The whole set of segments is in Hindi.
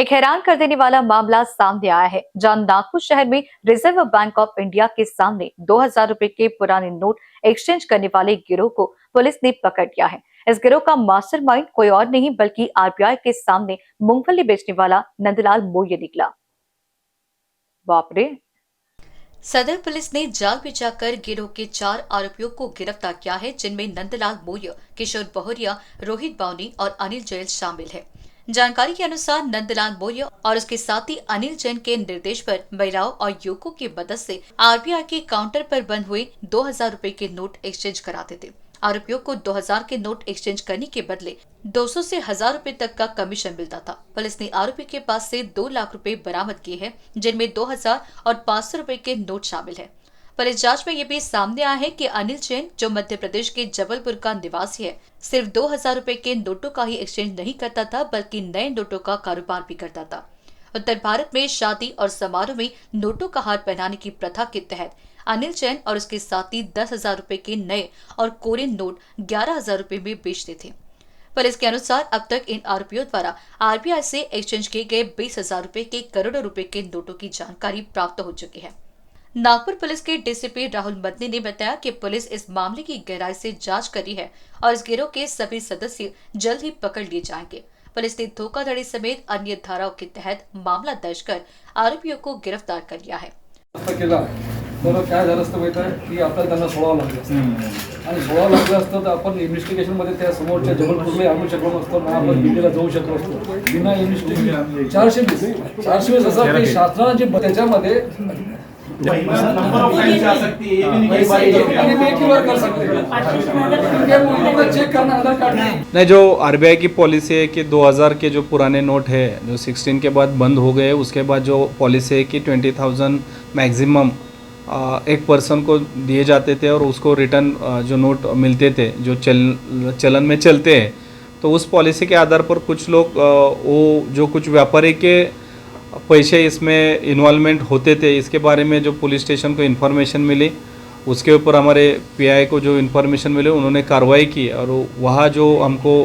एक हैरान कर देने वाला मामला सामने आया है, जहां नागपुर शहर में रिजर्व बैंक ऑफ इंडिया के सामने 2000 रुपए के पुराने नोट एक्सचेंज करने वाले गिरोह को पुलिस ने पकड़ लिया है। इस गिरोह का मास्टरमाइंड कोई और नहीं बल्कि आरबीआई के सामने मूंगफली बेचने वाला नंदलाल मौर्य निकला। बाप रे! सदर पुलिस ने जाल बिछाकर गिरोह के 4 आरोपियों को गिरफ्तार किया है, जिनमें नंदलाल मौर्य, किशोर बहुरिया, रोहित बावनी और अनिल जैन शामिल है। जानकारी के अनुसार नंदलाल मौर्य और उसके साथी अनिल जैन के निर्देश पर महिलाओं और युवकों की मदद से आरबीआई के काउंटर पर बंद हुए 2000 रुपए के नोट एक्सचेंज कराते थे। आरोपियों को 2000 के नोट एक्सचेंज करने के बदले 200 से 1000 रुपए तक का कमीशन मिलता था। पुलिस ने आरोपी के पास से 2 लाख रुपए बरामद किए हैं, जिनमें 2000 और 500 रुपए के नोट शामिल हैं। पुलिस जांच में ये भी सामने आया है कि अनिल जैन, जो मध्य प्रदेश के जबलपुर का निवासी है, सिर्फ 2000 रुपए के नोटों का ही एक्सचेंज नहीं करता था, बल्कि नए नोटों का कारोबार भी करता था। उत्तर भारत में शादी और समारोह में नोटों का हार पहनाने की प्रथा के तहत अनिल जैन और उसके साथी 10,000 रुपए के नए और कोरे नोट 11,000 रुपए में बेचते थे। पुलिस के अनुसार अब तक इन आरोपियों द्वारा आरबीआई से एक्सचेंज किए गए 20,000 रुपए के करोड़ों रुपए के नोटों की जानकारी प्राप्त हो चुकी है। नागपुर पुलिस के डीसीपी राहुल मदनी ने बताया कि पुलिस इस मामले की गहराई से जांच कर रही है और इस गिरोह के सभी सदस्य जल्द ही पकड़ लिए जाएंगे। पुलिस ने धोखाधड़ी समेत अन्य धाराओं के तहत मामला दर्ज कर आरोपियों को गिरफ्तार कर लिया है। तर काय झालं असतं माहिती आहे की आपल्याला त्यांना सोडावं लागलं असतं आणि सोडावं लागलं असतं तर आपण इन्व्हेस्टिगेशनमध्ये त्या समोरच्या जबलपूरला आणू शकलो नसतो ना, आपण दिल्लीला जाऊ शकलो असतो बिना इन्व्हेस्टिगेशन 420 असा की शास्त्राने जे त्याच्यामध्ये नंबर ऑफ टाइम्स आ सकती है, ये भी नहीं एक ही बार कर सकते हैं चेक करना आधार कार्ड नहीं। जो आरबीआई की पॉलिसी है कि 2000 के जो पुराने नोट है जो 16 के बाद बंद हो गए, उसके बाद जो पॉलिसी है कि 20,000 मैक्सिमम एक पर्सन को दिए जाते थे और उसको रिटर्न जो नोट मिलते थे जो चलन में चलते हैं, तो उस पॉलिसी के आधार पर कुछ लोग वो जो कुछ व्यापारी के पैसे इसमें इन्वॉल्वमेंट होते थे, इसके बारे में जो पुलिस स्टेशन को इन्फॉर्मेशन मिली, उसके ऊपर हमारे पीआई को जो इन्फॉर्मेशन मिले उन्होंने कार्रवाई की और वहाँ जो हमको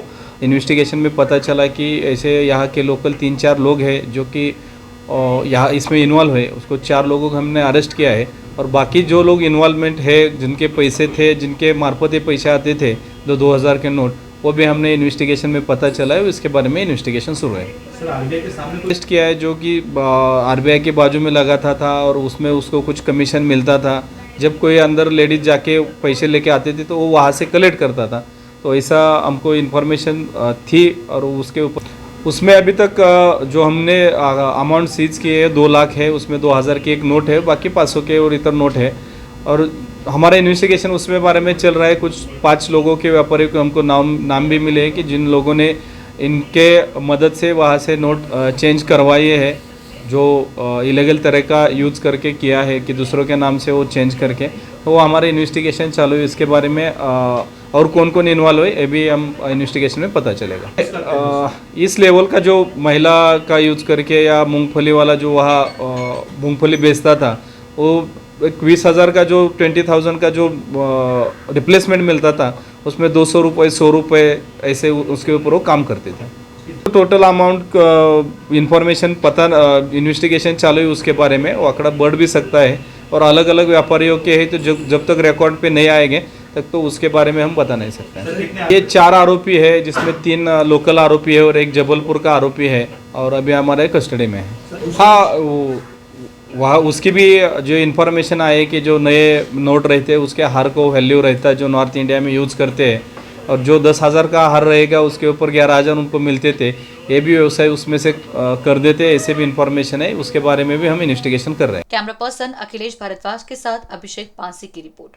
इन्वेस्टिगेशन में पता चला कि ऐसे यहाँ के लोकल 3-4 लोग हैं जो कि यहाँ इसमें इन्वॉल्व है, उसको 4 लोगों को हमने अरेस्ट किया है और बाकी जो लोग इन्वॉल्वमेंट है जिनके पैसे थे, जिनके मार्फत ये पैसे आते थे 2000 के नोट, वो भी हमने इन्वेस्टिगेशन में पता चला है। इसके बारे में इन्वेस्टिगेशन शुरू है। सर आरबीआई के सामने लिस्ट किया है जो कि आरबीआई के बाजू में लगा था और उसमें उसको कुछ कमीशन मिलता था। जब कोई अंदर लेडीज जाके पैसे लेके आते थे तो वो वहाँ से कलेक्ट करता था, तो ऐसा हमको इन्फॉर्मेशन थी और उसके ऊपर उसमें अभी तक जो हमने अमाउंट सीज किए है 2 लाख है, उसमें 2000 के एक नोट है, बाकी 500 के और इतर नोट है और हमारा इन्वेस्टिगेशन उसमें बारे में चल रहा है। कुछ 5 लोगों के व्यापारी को हमको नाम भी मिले हैं कि जिन लोगों ने इनके मदद से वहाँ से नोट चेंज करवाए हैं, जो इलीगल तरह का यूज़ करके किया है कि दूसरों के नाम से वो चेंज करके, तो वो हमारा इन्वेस्टिगेशन चालू है। इसके बारे में और कौन कौन इन्वॉल्व है ये भी हम इन्वेस्टिगेशन में पता चलेगा। इस लेवल का जो महिला का यूज़ करके या मूंगफली वाला जो वहाँ मूंगफली बेचता था, वो 20,000 का जो 20,000 का जो रिप्लेसमेंट मिलता था, उसमें 200 रुपये 100 रुपये ऐसे उसके ऊपर वो काम करते थे। टोटल अमाउंट इन्फॉर्मेशन पता इन्वेस्टिगेशन चालू है, उसके बारे में वो आंकड़ा बढ़ भी सकता है और अलग अलग व्यापारियों के हैं, तो जब तक रिकॉर्ड पे नहीं आएंगे तक तो उसके बारे में हम बता नहीं सकते हैं। ये 4 आरोपी है जिसमें 3 लोकल आरोपी है और एक जबलपुर का आरोपी है और अभी हमारे कस्टडी में है। हाँ, वहाँ उसकी भी जो इन्फॉर्मेशन आए कि जो नए नोट रहते हैं उसके हार को वैल्यू रहता है जो नॉर्थ इंडिया में यूज़ करते हैं, और जो 10,000 का हार रहेगा उसके ऊपर 11,000 उनको मिलते थे, ये भी व्यवसाय उसमें से कर देते हैं, ऐसे भी इन्फॉर्मेशन है। उसके बारे में भी हम इन्वेस्टिगेशन कर रहे हैं। कैमरा पर्सन अखिलेश भारद्वाज के साथ अभिषेक पांसी की रिपोर्ट।